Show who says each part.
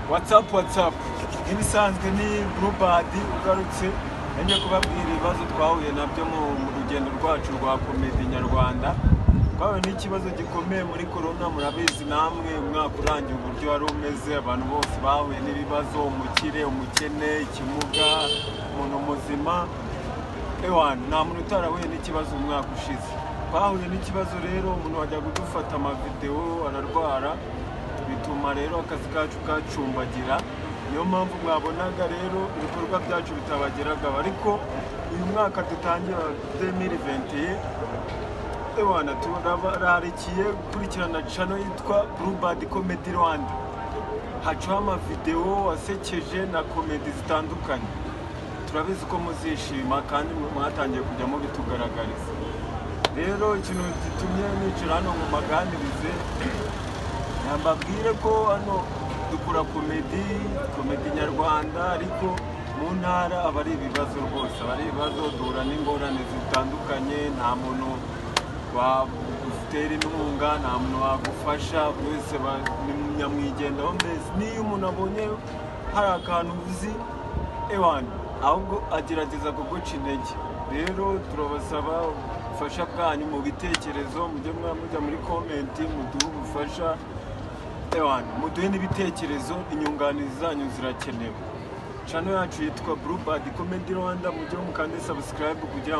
Speaker 1: What's up? Ibisanzwe ni Bluebird ugarutse nje kubabwira ibibazo twahuye nabyo mu rugendo rwacu rwa komedi nyarwanda. Kwawe ni ikibazo gikomeye muri corona, murabizi namwe umwaka urangiye uburyo wari umeze, abantu bose bahuye n'ibibazo, umukire, umukene, ikimuga, umuntu muzima. Nta muntu utarahuye n'ikibazo umwaka ushize. Twahuye n'ikibazo rero, umuntu wajya kudufata amavideo ararwara, bituma rero akazi kacu kacumbagira. Niyo mpamvu mwabonaga rero ibikorwa byacu bitabageraga, ariko uyu mwaka dutangira 2020 turabarikiye gukurikirana channel yitwa Bluebird Comedy Rwanda. Hacaho amavideo asekeje na komedi zitandukanye. Turabizi ko muzishima kandi mwatangiye kujya mu bitugaragariza. Rero ikintu gitumye nicara hano mu maganirize, mbabwire ko hano dukora komedi nyarwanda, ariko mu ntara aba ari ibibazo rwose, aba ari ibibazo, duhura n'ingorane zitandukanye, nta muntu wagutera inkunga, nta muntu wagufasha, bose nyamwigendaho. Mbese niyo umuntu abonye hari akantu uzi ahubwo agerageza kuguca intege. Rero turabasaba ubufasha bwanyu mu bitekerezo, mujye mujya muri komenti muduhe ubufasha, muduhe n'ibitekerezo, inyunganizi zanyu zirakenewe. Channel yacu yitwa Bluebird Comedy Rwanda, mujye mukande subscribe kugira